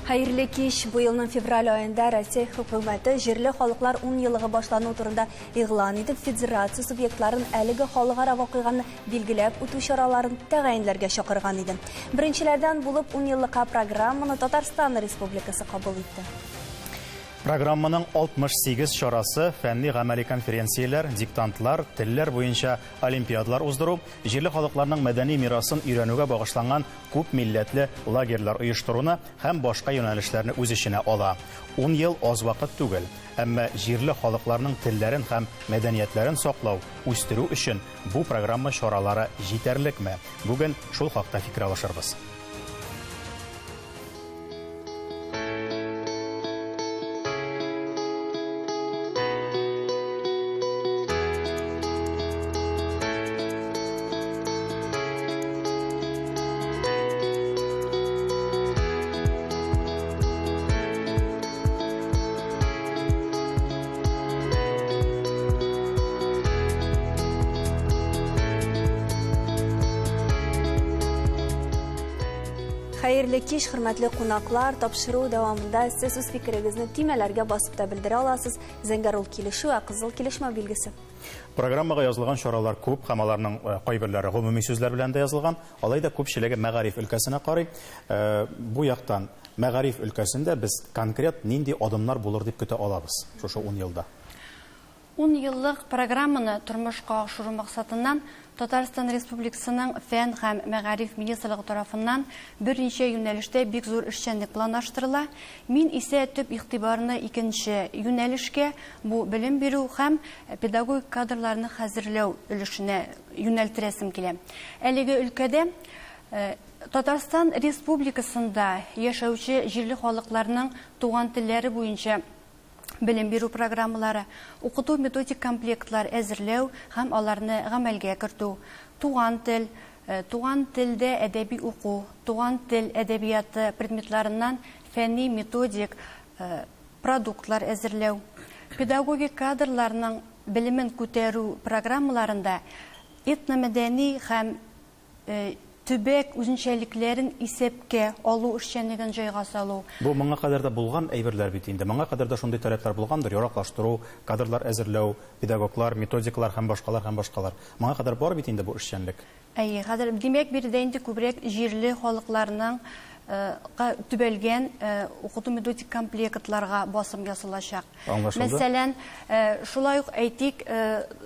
Hayırlı kеш, bu yılın fevral ayında Россия hükümeti Jirli Halklar 10 yılığı başlanı turunda ilan edip federasiya subyektlerin әлігі халыкара вакыйганы bilgilep utu şaraların təğayinlərə şakırgan idi. Birinçilerden bulup 10 yıllıqa programını Tatarstan Respublikası kabul etti. Programmanın 68 şarası fənni ғəməli konferensiyalar, diktantlar, tiller boyunca olimpiyadalar uzdurub, Jirli халыкларның мәдәни мирасын өйрәнүгә багышланган күп милләтле лагерьлар оештыруны һәм башка юнәлешләрне үз иченә ала. 10 ел аз вакыт түгел, әмма Jirli халыкларның телләрен һәм мәдәниятләрен саклау, үстерү өчен бу программа чаралары җитәрлекме? Бүген шул хакта фикер алышырбыз. Hayırlı kеш, hürmetli konaklar, tapşırığı devamında siz öz fikrinizni timelerge basıp da bildire alasız. Zengarul kilişi ve kızıl kilişme bilgisi. Программага язылган шаралар күп, һәм аларның кайберләре гомуми сүзләр белән дә язылган. Алайда күпчелеге мәгариф өлкәсенә карый. Бу яктан мәгариф өлкәсендә без конкрет нинди адымнар булыр дип көтә алабыз шушы 10 елда. 10 yıllık programını turmuşqa aşırı maksatından Tatarstan Respublikasının Fən һәм Мәгариф Министрлыгы тарафından bir neçə yönəlişdə bik zor işçənlik planlaşdırıla. Min isə tüp ixtibarını ikinci yönəlişkə bu bilim biru һәм pedagogik kadrlarını hazırlaw ülüşünə yönəltirəsim kile. Әлеге ülkədə Tatarstan Respublikasında yaşaучы Jirli халыкларның туган телләре буенча bilim biru programmaları, okutu metodik komplektlar әзерләү һәм аларны гамәлгә кертү, туган телдә әдәби уку, туган тел әдәбияты предметларыннан фәнни методик продуктлар әзерләү, педагогик кадрларның белемен күтәрү программаларында этномәдәни һәм төбәк үзенчәлекләрен исәпкә алу эшчәнлеген җайга салу. Бу моңа кадәр дә булган әйберләр бит инде. Моңа кадәр дә шундый таләпләр булгандыр. Яраклаштыру, кадрлар әзерләү, педагоглар, методиклар һәм башкалар. Моңа кадәр бар бит инде бу эшчәнлек. Хәзер димәк биредә инде күбрәк җирле халыкларның төбәлгән укыту методик комплектларга басым ясалачак. Мәсәлән, шулай ук әйтик,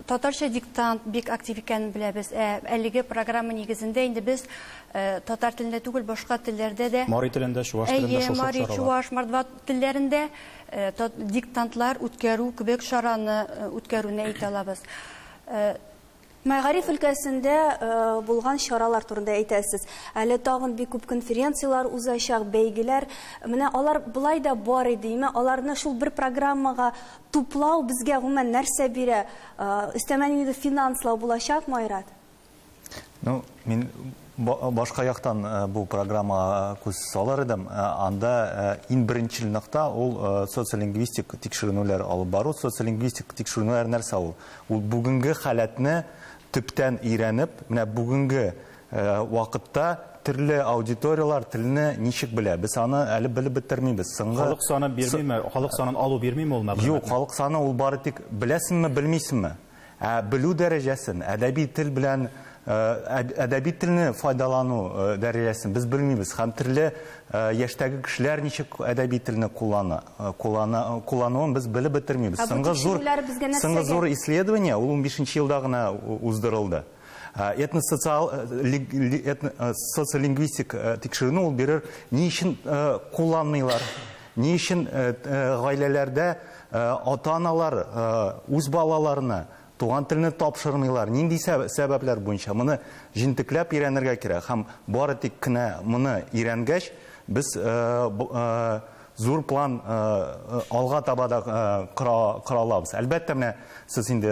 татарча диктант бик актив икәнен беләбез. Әлеге программа нигезендә инде без татар телендә түгел, башка телләрдә дә, Мари телендә, Чуаш телендә шушы Мари, Чуаш, Мордва телләрендә диктантлар үткәрү кебек шараны үткәрүне әйтә алабыз. Мәгариф өлкәсендә булган шаралар турында әйтәсез. Әле тагын бик күп конференциялар узачак, бәйгеләр. Менә алар булай да бар идеме? Аларны шул бер программага туплау безгә гомумән нәрсә бирә? Өстәмә финанслау булачакмы, Айрат? Мин башка яктан бу программага күз салар идем. Анда иң беренче нокта ул социолингвистик тикшеренүләр алып бару. Социолингвистик тикшеренүләр нәрсә ул? Ул бүгенге халәтне төптән өйрәнеп, менә бүгенге вакытта төрле аудиториялар телене ничек белә. Без аны әле белеп бетермибез. Халык саны бирмиме? Халык санын алу бирмиме ул мәгълүмат? Юк, халык саны ул бары тик беләсеңме, белмисеңме? Белү дәрәҗәсен, әдәби тел белән әдәби телне файдалану дәрәҗәсен без белмибез. Һәм төрле яшьтәге кешеләр ничек әдәби телне куллануын без белеп бетермибез. Соңгы зур исследование ул 15 елда гына уздырылды. Социолингвистик тикшеренү ул бирер ни өчен кулланмыйлар, ни өчен гаиләләрдә ата-аналар үз балаларына туган телне тапшырмыйлар, нинди сәбәпләр буенча моны җинтекләп өйрәнергә кирәк. Һәм бары тик кенә моны өйрәнгәч, без зур план алга таба да кыра алабыз. Әлбәттә, менә сез инде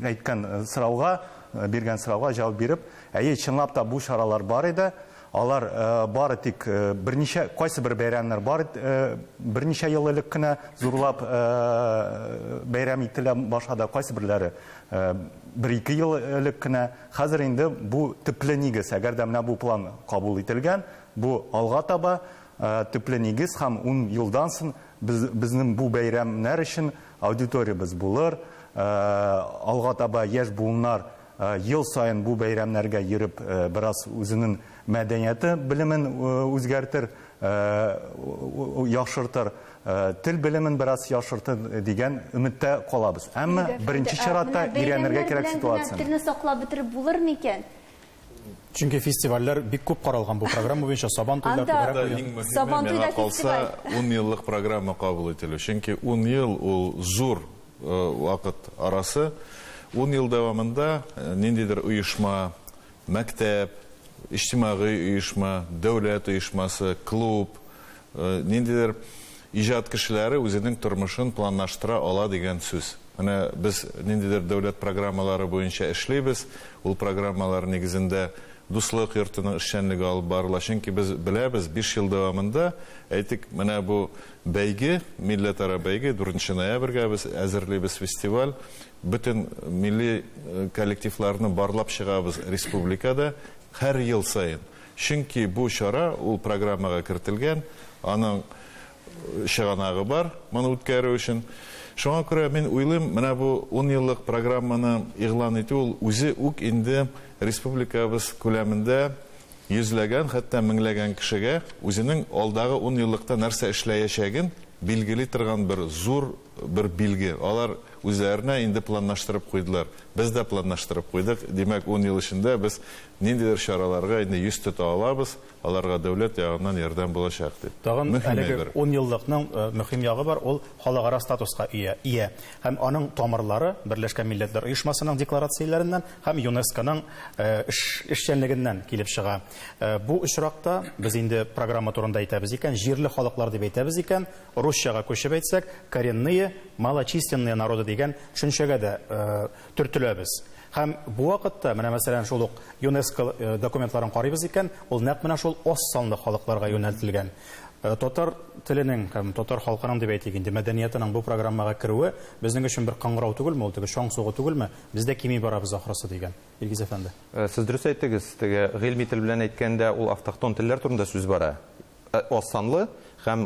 әйткән сорауга, биргән сорауга җавап биреп, чынлап та бу шаралар бар иде. Алар бары тик берничә кайсы бер бәйрәмнәр бар, берничә ел элек кенә зурлап бәйрәм ителә башлады, кайсы берләре 1-2 ел элек кенә. Хәзер инде бу төпле нигез, әгәр дә менә бу план кабул ителгән, бу алга таба төпле нигез һәм 10 елдан соң безнең бу бәйрәмнәр өчен аудиториябыз булыр. Алга таба яшь буыннар ел сайын бу бәйрәмнәргә йөреп бераз үзенең мәдәнияте белемен үзгәртер, яхшыртыр, тел белемен бераз яхшыртыр дигән өметтә калабыз. Әмма беренче чиратта өйрәнергә кирәк ситуация. Телне саклап бетереп булыр микән? Чөнки фестивальләр бик күп каралган бу программа буенча Сабан туйлары. Сабан туйда фестиваль. 10 еллык программа кабул ителә. Чөнки 10 ел ул зур вакыт арасы. 10 ел дәвамында ниндидер оешма, мәктәп, иҗтимагый оешма, дәүләт оешмасы, клуб, ниндидер иҗат кешеләре үзенең тормышын планлаштыра ала дигән сүз. Менә без ниндидер дәүләт программалары буенча эшлибез. Ул программалар нигезендә дуслык йортының эшчәнлеге алып барыла. Чөнки без беләбез, 5 ел дәвамында әйтик, менә бу бәйге, милләтара бәйге 4 ноябрьгә без әзерлибез фестиваль. Бөтен милли коллективларны барлап чыгабыз республикада һәр ел сайын. Чөнки бу чара ул программага кертелгән, аның чыганагы бар, моны үткәрү өчен. Шуңа күрә мин уйлыйм, менә бу 10 еллык программаны игълан итү ул үзе үк инде республикабыз күләмендә йөзләгән, хәтта меңләгән кешегә үзенең алдагы 10 еллыкта нәрсә эшләячәген билгели торган бер зур бер билге. Алар үзләренә инде планлаштырып куйдылар. Без дә планлаштырып куйдык. Димәк, 10 ел эчендә без ниндидер чараларга инде йөз тота алабыз. Аларга дәүләт ягыннан ярдәм булачак дип. Тагын әлеге 10 еллыкның мөһим ягы бар, ул халыкара статуска ия. Һәм аның тамырлары Берләшкән Милләтләр Оешмасының декларацияләреннән һәм ЮНЕСКОның эшчәнлегеннән килеп чыга. Бу очракта без инде программа турында әйтәбез икән, җирле халыклар дип әйтәбез икән, русчага күчеп әйтсәк, коренные, малочисленные народы дигән төшенчәгә дә төртеләбез. Һәм бу вакытта, менә мәсәлән, шул ук ЮНЕСКО документларын карыйбыз икән, ул нәкъ менә шул аз санлы халыкларга юнәлтелгән. Татар теленең һәм татар халкының дип әйтик инде мәдәниятының бу программага керүе безнең өчен бер каңгырау түгелме, ул теге шаң сугы түгелме? Бездә кими барабыз ахрысы дигән. Илгиз әфәнде. Сез дөрес әйттегез, теге гыйльми тел белән әйткәндә ул автохтон телләр турында сүз бара. Аз санлы һәм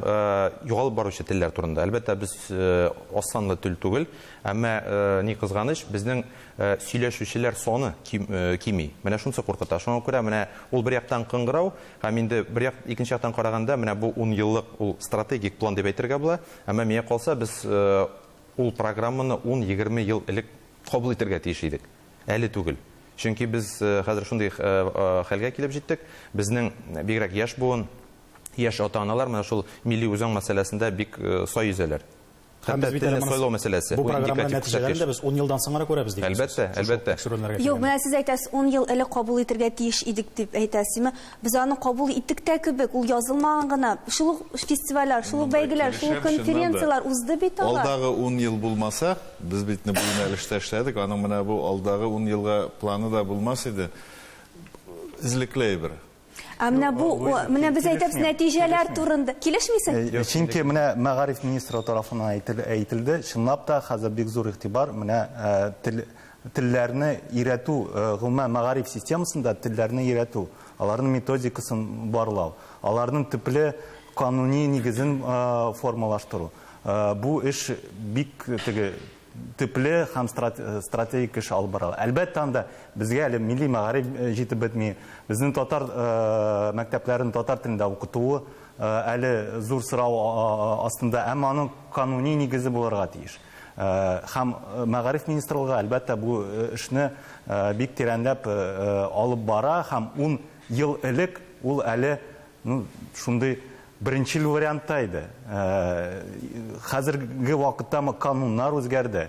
югалып баручы телләр турында. Әлбәттә без аз санлы тел түгел, әмма ни кызганыч, безнең сөйләшүчеләр саны кими. Менә шунысы куркыта. Шуңа күрә менә ул бер яктан кыңгырау, һәм инде бер як икенче яктан караганда менә бу 10 еллык ул стратегик план дип әйтергә була. Әмма миңа калса без ул программаны 10-20 ел элек кабул итәргә тиеш идек. Әле түгел. Чөнки без хәзер шундый хәлгә килеп җиттек. Безнең бигрәк яшь буын, яшь ата-аналар менә шул милли үзаң мәсьәләсендә бик сай yüзәләр. Хәтта телне сайлау мәсьәләсе. Бу программа нәтиҗәләрендә без 10 елдан соңра күрәбез дигән. Әлбәттә. Юк, менә сез әйтәсез, 10 ел элек кабул итәргә тиеш идек дип әйтәсезме? Без аны кабул иттек тә кебек, ул язылмаган гына. Шул фестивальләр, шул бәйгеләр, шул конференциялар узды бит алар. Алдагы 10 ел булмаса, без битне бу юнәлештә эшләдек. Аның менә бу алдагы 10 елга планы да булмас иде. Излекле бер. Менә бу, менә без әйтәбез нәтиҗәләр турында. Килешмисең? Чөнки менә Мәгариф министры тарафыннан әйтелде, чынлап та хәзер бик зур игътибар менә телләрне өйрәтү, гомумән Мәгариф системасында телләрне өйрәтү, аларның методикасын барлау, аларның төпле кануни нигезен формалаштыру. Бу эш бик теге төпле һәм стратегик эш алып бара. Әлбәттә анда безгә әле милли мәгариф җитеп бетми. Безнең татар мәктәпләрен татар телендә укытуы әле зур сорау астында, әмма аның кануни нигезе булырга тиеш. Һәм мәгариф министрлыгы әлбәттә бу эшне бик тирәнләп алып бара, һәм 10 ел элек ул әле шундый беренчел вариантта иде. Хәзерге вакытта кануннар үзгәрде,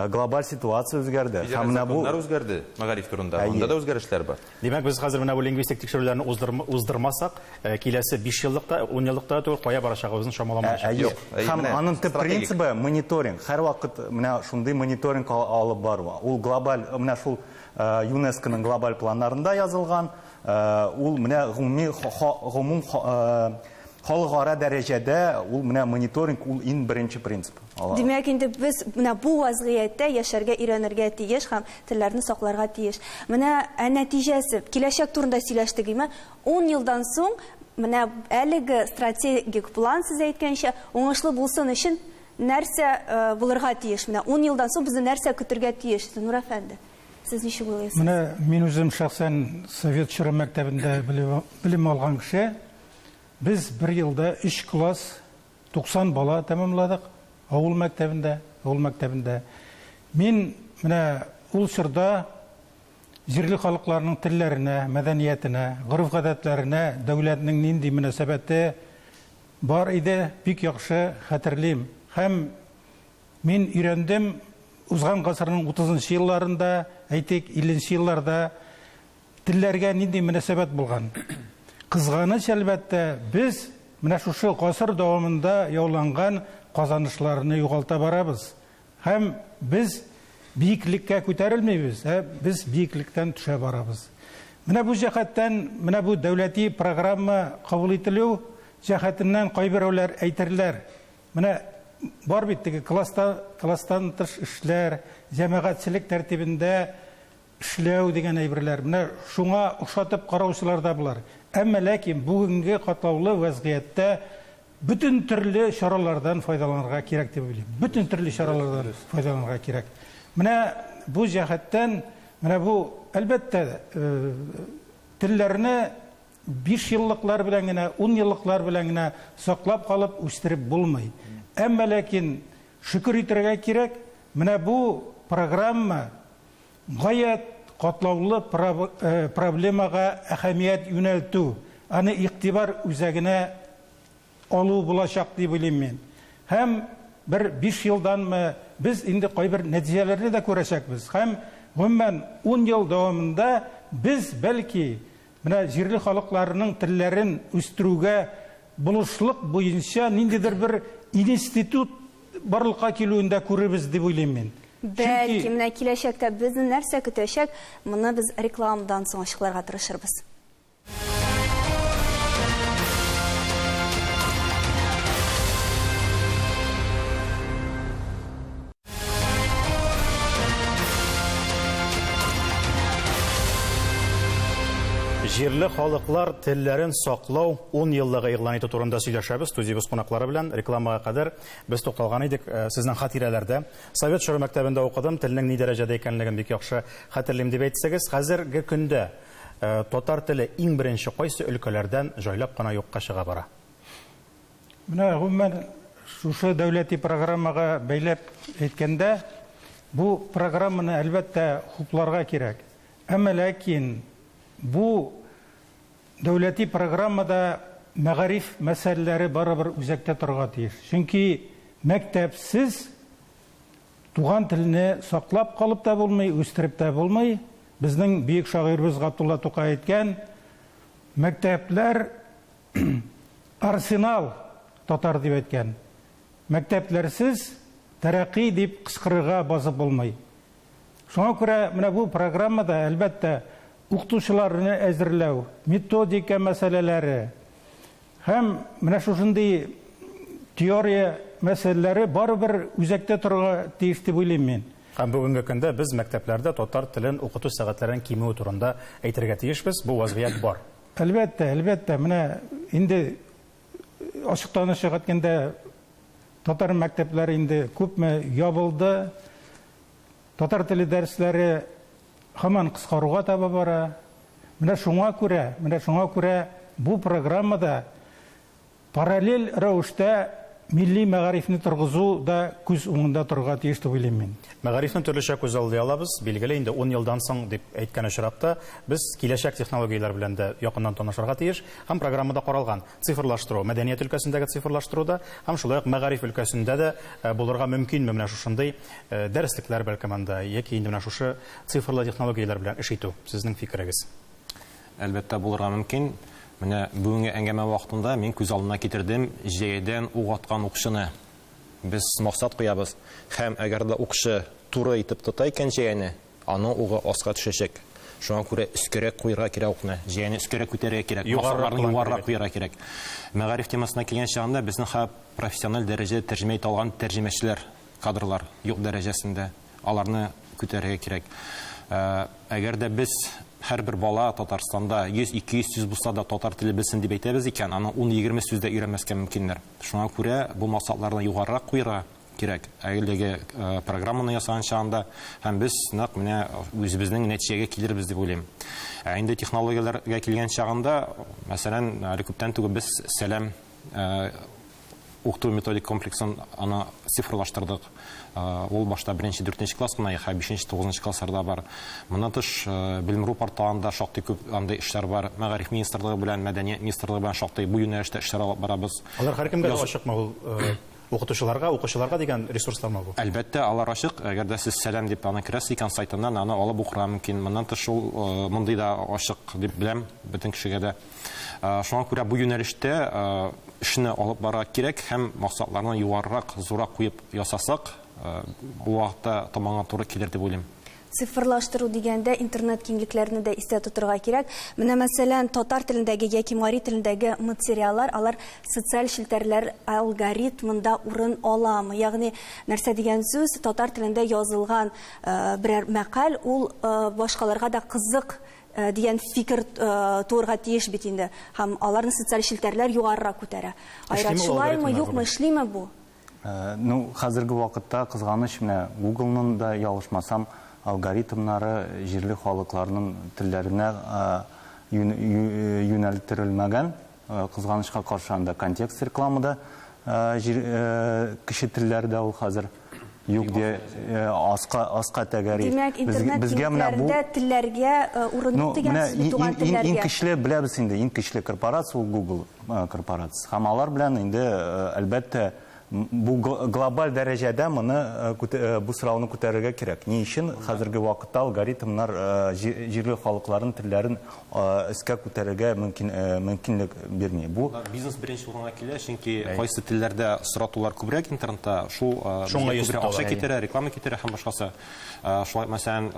глобаль ситуация үзгәрде. Һәм менә бу кануннар үзгәрде мәгариф турында. Анда да үзгәрешләр бар. Димәк, без хәзер менә бу лингвистик тикшерүләрне уздырмасак, киләсе 5 еллыкта, 10 еллыкта түгел, кая барачагыбызны шамаламаячак. Һәм аның төп принцибы мониторинг. Һәр вакыт менә шундый мониторинг алып бару. Ул глобаль, менә шул ЮНЕСКОның глобаль планнарында язылган. Ул менә гомум халыкара дәрәҗәдә ул менә мониторинг ул иң беренче принцип. Димәк, инде без менә бу вазгыятьтә яшәргә өйрәнергә тиеш һәм телләрне сакларга тиеш. Менә нәтиҗәсе, киләчәк турында сөйләштек, 10 елдан соң менә әлеге стратегик план сез әйткәнчә уңышлы булсын өчен нәрсә булырга тиеш? Менә 10 елдан соң безне нәрсә көтәргә тиеш? Нур әфәнде, сез ничек уйлыйсыз? Менә мин үзем шәхсән Совет чоры мәктәбендә белем алган кеше. Без 1 елда 3 класс 90 бала тәмамладык авыл мәктәбендә. Мин менә ул чорда җирле халыкларның телләренә, мәдәниятенә, гореф-гадәтләренә дәүләтнең нинди мөнәсәбәте бар иде, бик яхшы хәтерлим. Һәм мин өйрәндем узган гасырның 30-нчы елларында, әйтик 50-нчы елларда телләргә нинди мөнәсәбәт булган. Кызганыч, әлбәттә, без менә шушы гасыр дәвамында яуланган казанышларны югалта барабыз. Һәм без биеклеккә күтәрелмибез, без биеклектән төшә барабыз. Менә бу җәһәттән, менә бу дәүләти программа кабул ителү җәһәтеннән кайберәүләр әйтерләр. Менә бар бит теге класстан тыш эшләр, җәмәгатьчелек тәртибендә эшләү дигән әйберләр. Менә шуңа охшатып караучылар да булар. Әмма ләкин бүгенге катлаулы вазгыятьтә бүтән төрле чаралардан файдаланырга кирәк дип уйлыйм. Бүтән төрле чаралардан файдаланырга кирәк. Менә бу җәһәттән, менә бу әлбәттә телләрне 5 еллыклар белән генә, 10 еллыклар белән генә саклап калып үстереп булмый. Әмма ләкин шөкер итәргә кирәк, менә бу программа гаять катлаулы проблемага әһәмият юнәлтү, аны игътибар үзәгенә алу булачак дип уйлыйм мин. Һәм 5 елдан без инде кайбер нәтиҗәләрне дә күрәчәкбез. Һәм гомумән 10 ел дәвамында без бәлки менә җирле халыкларның телләрен үстерүгә булышлык буенча ниндидер бер институт барлыкка килүендә күребез дип уйлыйм мин. Бәлки, менә киләчәктә безне нәрсә көтәчәк, моны без рекламадан соң ачыкларга тырышырбыз. Җирле халыклар телләрен саклау 10 еллыгы игълан итү турында сөйләшәбез. Студиябыз кунаклары белән рекламага кадәр без тукталган идек сезнең хатирәләрдә. Совет чоры мәктәбендә укыдым, телнең ни дәрәҗәдә икәнлеген бик яхшы хәтерлим дип әйтсәгез, хәзерге көндә татар теле иң беренче кайсы өлкәләрдән җайлап кына юкка чыга бара? Менә гомумән шушы дәүләти программага бәйләп әйткәндә, бу программаны әлбәттә хупларга кирәк. Әмма ләкин бу дәүләти программада мәгариф мәсьәләләре барыбер үзәктә торырга тиеш. Чөнки мәктәпсез туган телне саклап калып та булмый, үстереп тә булмый. Безнең бөек шагыйрьбез Габдулла Тукай әйткән, мәктәпләр арсенал татар дип әйткән. Мәктәпләрсез тәрәккый дип кычкырырга басып булмый. Шуңа күрә менә бу программада әлбәттә укытучыларны әзерләү, методика мәсьәләләре һәм менә шушындый теория мәсьәләләре барыбер үзәктә торырга тиеш дип уйлыйм мин. Һәм бүгенге көндә без мәктәпләрдә татар телен укыту сәгатьләрен кимү турында әйтергә тиешбез. Бу вазгыять бар. Әлбәттә, менә инде ачыктан-ачык әйткәндә татар мәктәпләре инде күпме ябылды. Татар теле дәресләре һаман кыскаруга таба бара. Менә шуңа күрә бу программада параллель рәвештә милли мәгарифне торгызу да күз уңында торырга тиеш дип уйлыйм мин. Мәгарифне төрлечә күз алдына алабыз. Билгеле, инде 10 елдан соң дип әйткән очракта без киләчәк технологиялар белән дә якыннан танышырга тиеш. Һәм программада каралган цифрлаштыру, мәдәният өлкәсендәге цифрлаштыруда һәм шулай ук мәгариф өлкәсендә дә булырга мөмкинме менә шушындый дәреслекләр бәлкем анда яки инде менә шушы цифрлы технологиялар белән эш итү. Сезнең фикерегез? Әлбәттә булырга мөмкин. Менә бүгенге әңгәмә вакытында мин күз алдына китердем җәядән ук аткан укчыны. Без максат куябыз. Һәм әгәр дә укчы туры итеп тота икән җәяне, аның угы аска төшәчәк. Шуңа күрә өскәрәк куярга кирәк укны. Җәяне өскәрәк күтәрергә кирәк. Югарырак куярга кирәк. Мәгариф темасына килгән чагында безнең һәм профессиональ дәрәҗәдә тәрҗемә итә алган тәрҗемәчеләр, кадрлар юк дәрәҗәсендә. Аларны күтәрергә кирәк. Әгәр дә без һәрбер бала Татарстанда 100-200 булса да татар теле белсен дип әйтәбез икән, аны 10-20 сүздә өйрәнмәскә мөмкиннәр. Шуңа күрә бу максатларны югарырак куярга кирәк. Әлеге программаны ясаган чагында һәм без нәкъ менә үзебезнең нәтиҗәгә килербез дип уйлыйм. Инде технологияләргә килгән чагында, мәсәлән, әле күптән түгел без сәлам укыту методик комплексын аны цифрлаштырдык. Ул башта 1-4 класс кына, 5-9 классларда бар. Моннан тыш Белем.ру порталында шактый күп андай эшләр бар. Мәгариф министрлыгы белән, Мәдәният министрлыгы белән шактый бу юнәлештә эшләр алып барабыз. Алар һәркемгә ачыкмы ул укытучыларга, укучыларга дигән ресурслармы бу? Әлбәттә, алар ачык. Әгәр дә сез сәлам дип аны керәсез икән сайтыннан, аны алып укырга мөмкин. Моннан тыш ул мондый да ачык дип беләм, бөтен кешегә дә. Шуңа күрә бу юнәлештә эшне алып барырга кирәк һәм максатларны югарырак, зуррак куеп ясасак, бу вакытта тамаңа туры килер дип уйлыйм. Цифрлаштыру дигәндә интернет киңлекләрне дә истә тотырга кирәк. Менә мәсәлән, татар телендәге яки мари телендәге материаллар, алар социаль челтәрләр алгоритмында урын аламы? Ягъни, нәрсә дигән сүз, татар телендә язылган берәр мәкаль, ул башкаларга да кызык дигән фикер турга тиеш бит инде. Һәм аларны социаль челтәрләр югарырак күтәрә. Айрат, шулаймы, юкмы, эшлиме бу? Ну, хәзерге вакытта кызганыч менә Google-ның да ялышмасам алгоритмнары җирле халыкларның телләренә юнәлттерелмәгән. Кызганычка каршы анда контекст рекламада кеше телләрдә ул хәзер юк диye аска тәгәри. Димәк, интернет киңлекләрендә телләргә урын тигән туган телләргә. Иң көчле беләбез инде, иң көчле корпорация ул Google корпорациясе. Һәм алар белән инде әлбәттә бу глобаль дәрәҗәдә моны бу сорауны күтәрергә кирәк. Ни өчен хәзерге вакытта алгоритмнар җирле халыкларның телләрен искә күтәрергә мөмкинлек бирми. Бу бизнес беренче урынга килә, чөнки кайсы телләрдә соратулар күбрәк интернетта, шул күбрәк акча китерә, реклама китерә һәм башкасы. Шулай мәсәлән,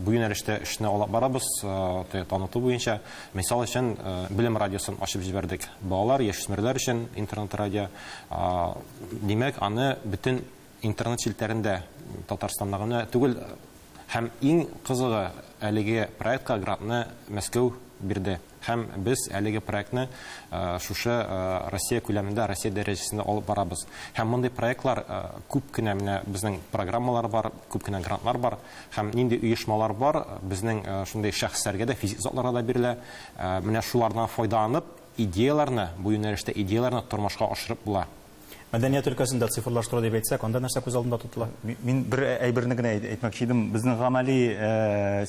бу юнәлештә эшне алып барабыз, таныту буенча, мисал өчен Белем радиосын ачып җибәрдек. Балалар, яшүсмерләр өчен интернет радио. Димәк, аны бөтен интернет челтәрендә Татарстанда гына түгел, һәм иң кызыгы әлеге проектка грантны Мәскәү бирде. Һәм без әлеге проектны шушы Россия күләмендә, Россия дәрәҗәсендә алып барабыз. Һәм мондый проектлар күп кенә менә безнең программалар бар, күп кенә грантлар бар, һәм нинди оешмалар бар, безнең шундый шәхесләргә дә, физик затларга да бирелә. Менә шулардан файдаланып, идеяларны, бу юнәлештә идеяларны тормышка ашырып була. Мәдәният өлкәсендә цифрлаштыру дип әйтсәк, анда нәрсә күз алдында тотыла? Мин бер әйберне генә әйтмәкче идем. Безнең гамәли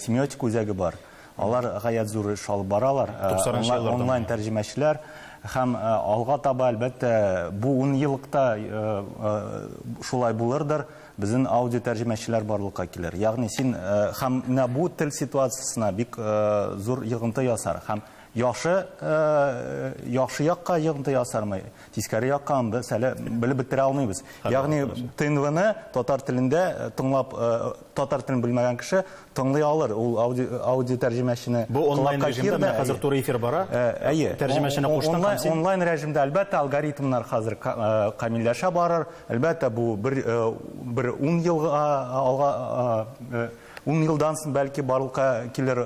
семиотик үзәге бар. Алар гаять зур эш алып баралар. Онлайн тәрҗемәчеләр һәм алга таба әлбәттә бу 10 еллыкта шулай булырдыр. Безнең аудио тәрҗемәчеләр барлыкка килер. Ягъни син һәм менә бу тел ситуациясына бик зур йогынты ясар. Һәм яхшы якка йогынты ясармы? Тискәре якка без әле белеп бетерә алмыйбыз. Ягъни ТНВны татар телендә тыңлап, татар телен белмәгән кеше тыңлый алыр. Ул аудио тәрҗемәчене бу онлайн режимда хәзер туры эфир бара. Тәрҗемәчене куштан һәм син онлайн режимда әлбәттә алгоритмнар хәзер камилләшә барыр. Әлбәттә бу бер 10 елга 10 елдан соң бәлки барлыкка килер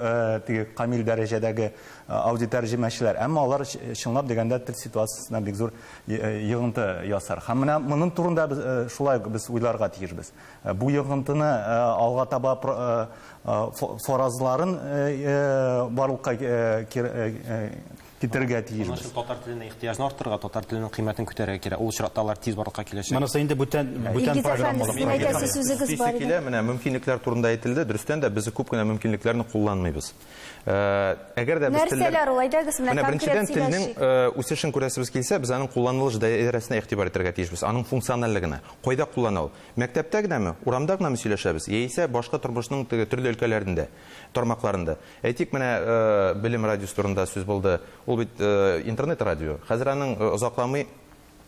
теге камил дәрәҗәдәге аудио тәрҗемәчеләр. Әмма алар чынлап дигәндә тел ситуациясына бик зур йогынты ясар. Һәм менә моның турында шулай без уйларга тиешбез. Бу йогынтыны алга таба форазларын барлыкка китергә тиешбез. Татар теленә ихтыяҗны арттырырга, татар теленең кыйммәтен күтәрергә кирәк. Ул чиратта алар тиз барлыкка киләчәк. Монысы инде бүтән программалар. Килә, менә мөмкинлекләр турында әйтелде. Дөрестән дә без күп кенә мөмкинлекләрне кулланмыйбыз. Әгәр дә без нәрсәләр ул әйдәгез, менә конкрет телнең үсешен күрәсебез килсә, без аның кулланылыш даирәсенә игътибар итәргә тиешбез. Аның функциональлыгына. Кайда куллану? Мәктәптә генәме, урамда генәме сөйләшәбез, яисә башка тормышның төрле өлкәләрендә, тармакларында. Әйтик, менә Белем радиосы турында сүз булды. Ул бит интернет радио. Хәзер аның озакламый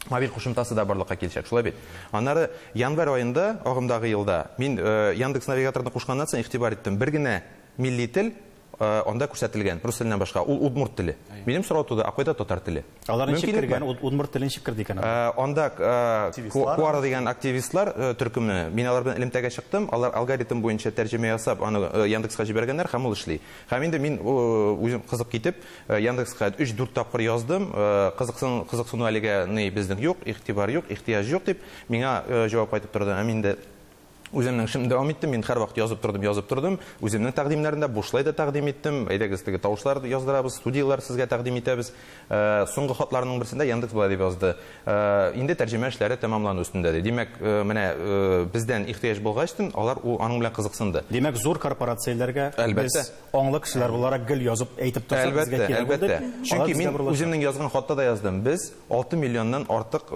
мобиль кушымтасы да барлыкка киләчәк. Шулай бит. Аннары январь аенда, агымдагы елда, мин Яндекс навигаторны кушканнан соң игътибар иттем. Бер генә милли тел анда күрсәтелгән рус теленнән башка. Ул удмурт теле. Минем сорау туды, кайда татар теле? Аларны чикергән, удмурт телен чикерде икән. Анда Куара дигән активистлар төркеме. Мин алар белән элемтәгә чыктым. Алар алгоритм буенча тәрҗемә ясап, аны Яндекска җибәргәннәр һәм ул эшли. Һәм инде мин үзем кызык китеп, Яндекска 3-4 тапкыр яздым. Кызыксыну әлегә безнең юк, игътибар юк, ихтияҗ юк дип миңа җавап кайтып торды. Һәм инде үземнең эшемне дәвам иттем. Мин һәр вакыт язып тордым. Үземнең тәкъдимнәрендә бушлай да тәкъдим иттем. Әйдәгез теге тавышлар яздырабыз, студиялар сезгә тәкъдим итәбез. Соңгы хатларның берсендә Яндекс булай дип язды. Инде тәрҗемә эшләре тәмамлану өстендә. Димәк, менә бездән ихтияҗ булгачтын, алар аның белән кызыксынды. Димәк, зур корпорацияләргә Әлбәттә. без аңлы кешеләр буларак гел язып әйтеп торсак, безгә кирәк булды. Әлбәттә. Чөнки мин үземнең язган хатта да яздым. Без 6 миллионнан артык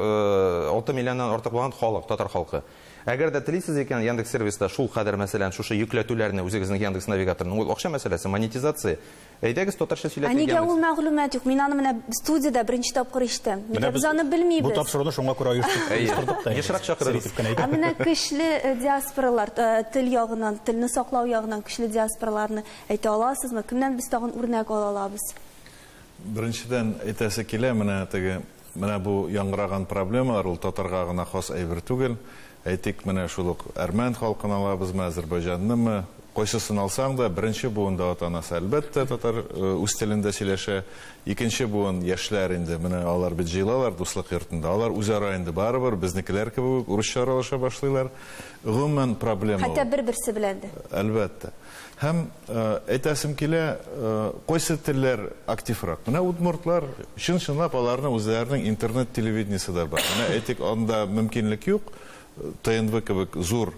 булган халык, татар халкы. Әгәр дә телисез икән Яндекс сервиста шул кадәр мәсәлән шушы йөкләтүләрне үзегезнең Яндекс навигаторның ул акча мәсьәләсе, монетизация. Әйдәгез татарча сөйләп Нигә ул мәгълүмат юк? Мин аны менә студиядә беренче тапкыр ишеттем. Нигә без аны Бу белмибез? тапшыруны шуңа күрә оештырдык та. Ешрак чакырыгыз. Менә көчле диаспоралар, тел ягыннан, телне саклау ягыннан көчле диаспораларны әйтә аласызмы? Кемнән без тагын үрнәк ала алабыз? Беренчедән әйтәсе килә, менә бу яңгыраган проблемалар ул татарга гына хас әйбер түгел. Әйтик, менә шул ук әрмән халкын алабызмы, Азәрбайҗаннымы, кайсысын алсаң да, беренче буында ата-анасы әлбәттә татар үз телендә сөйләшә. Икенче буын яшьләр инде, менә алар бит җыелалар дуслык йортында. Алар үзара инде барыбер безнекеләр кебек урысча аралаша башлыйлар. Гомумән проблема. Хәтта бер-берсе белән дә. Әлбәттә. Һәм әйтәсем килә, кайсы телләр активрак. Менә удмуртлар чын-чынлап аларның үзләренең интернет телевидениесе дә бар. Менә әйтик, анда мөмкинлек юк. ТНВ кебек зур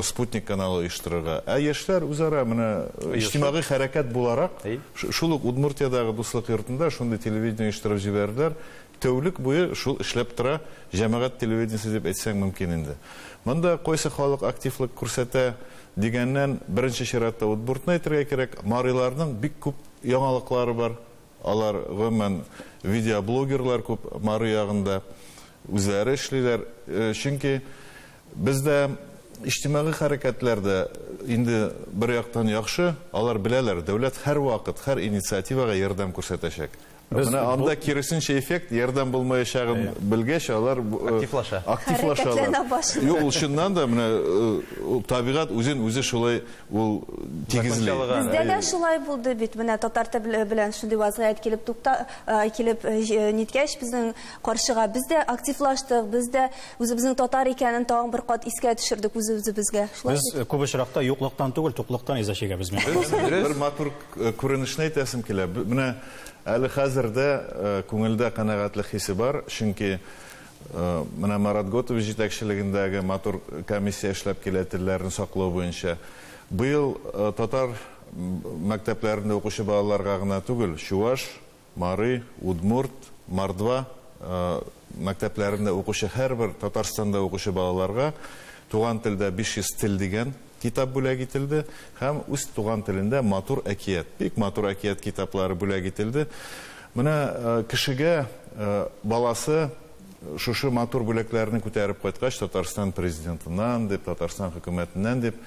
спутник каналы оештырырга. Яшьләр үзара менә иҗтимагый хәрәкәт буларак, шул ук Удмуртиядагы дуслык йортында шундый телевидение оештырып җибәрделәр. Тәүлек буе шул эшләп тора, җәмәгать телевидениесе дип әйтсәң мөмкин инде. Монда кайсы халык активлык күрсәтә дигәннән беренче чиратта Удмуртны әйтергә кирәк. Мариларның бик күп яңалыклары бар. Алар гомумән видеоблогерлар күп Мары ягында. Үзләре эшлиләр, чөнки бездә иҗтимагый хәрәкәтләрдә инде бер яктан яхшы, алар беләләр, дәүләт һәр вакыт, һәр инициативага ярдәм күрсәтәчәк. Менә анда киресенчә эффект, ярдәм булмаячагын белгәч, алар активлашалар. Юк, ул чыннан да менә табигать үзе шулай ул тигезли. Бездә дә шулай булды бит. Менә татар теле белән шундый вазгыять килеп ниткәч безнең каршыга без дә активлаштык. Без дә үзебезнең татар икәнен тагын бер кат искә төшердек үзебезгә. Без күп очракта юклыктан түгел, туклыктан иза чигәбез. Бер матур күренешне әйтәсем килә. Менә әле хәзердә күңелдә канәгатьлек хисе бар, чөнки менә Марат Готов җитәкчелегендәге матур комиссия эшләп килә телләрне саклау буенча. Быел татар мәктәпләрендә укучы балаларга гына түгел, Чуваш, Мары, Удмурт, Мордва мәктәпләрендә укучы һәрбер Татарстанда укучы балаларга туган телдә 500 тел дигән китап бүләк ителде һәм үз туган телендә матур әкият, бик матур әкият китаплары бүләк ителде. Менә кешегә баласы шушы матур бүләкләрне күтәреп кайткач Татарстан президентыннан дип, Татарстан хөкүмәтеннән дип,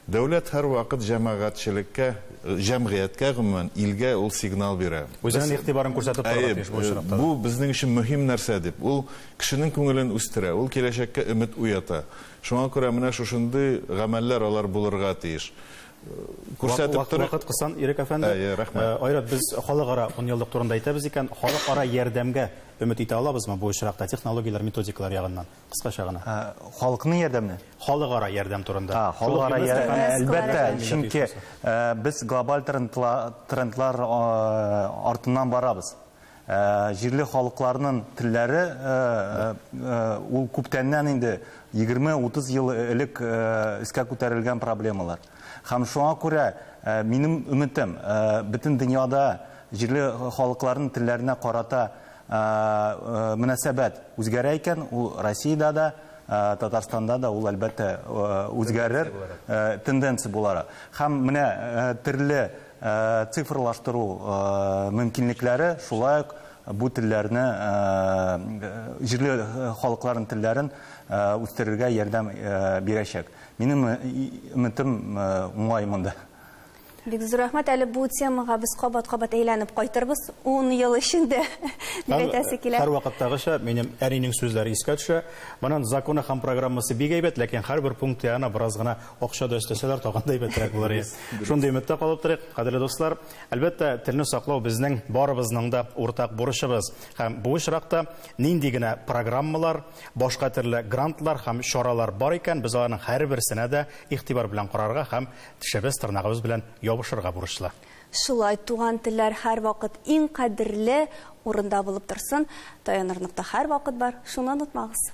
дәүләт һәр вакыт җәмәгатьчелеккә, җәмгыятькә гомумән илгә ул сигнал бирә. Үзенең игътибарын күрсәтеп тора тиеш бу очракта. Бу безнең өчен мөһим нәрсә дип. Ул кешенең күңелен үстерә, ул киләчәккә өмет уята. Шуңа күрә менә шушындый гамәлләр алар булырга тиеш. Күрсәтеп торык. Вакыт кысан, Ирек әфәнде. Айрат, без халыкара 10 еллык турында әйтәбез икән, халыкара ярдәмгә өмет итә алабызмы бу очракта технологиялар, методикалар ягыннан? Кыскача гына. Халыкның ярдәме? Халыкара ярдәм турында. Халыкара ярдәм, әлбәттә, чөнки без глобаль трендлар артыннан барабыз. Җирле халыкларның телләре ул күптәннән инде 20-30 ел элек искә күтәрелгән проблемалар. Һәм шуңа күрә минем өмитем бөтен дөньяда җирле халыкларның телләренә карата мөнәсәбәт үзгәрә икән, ул Россиядә дә, Татарстанда да ул әлбәттә үзгәрер тенденция булара. Һәм менә төрле цифрлаштыру мөмкинлекләре шулай ук бу телләрне, җирле халыкларның телләрен үстерергә ярдәм бирәчәк. Минем өмитем уңай монда. Бик зур рәхмәт. Әле бу темага без кабат-кабат әйләнеп кайтырбыз. 10 ел эчендә дип әйтәсе килә. Һәр вакыттагыча минем әринең сүзләре искә төшә. Моның законы һәм программасы бик әйбәт, ләкин һәрбер пункт ягына бераз гына акча да өстәсәләр, тагын да әйбәтрәк булыр. Шундый өметтә калып торыйк, кадерле дуслар. Әлбәттә, телне саклау безнең барыбызның да уртак бурычыбыз. Һәм бу очракта нинди генә программалар, башка төрле грантлар һәм чаралар бар икән, без аларның һәрберсенә дә игътибар белән карарга һәм тишебез тырнагыбыз белән ябышырга бурычлы. Шулай, туган телләр һәр вакыт иң кадерле урында булып торсын. Таянырлыкта һәр вакыт бар. Шуны онытмагыз.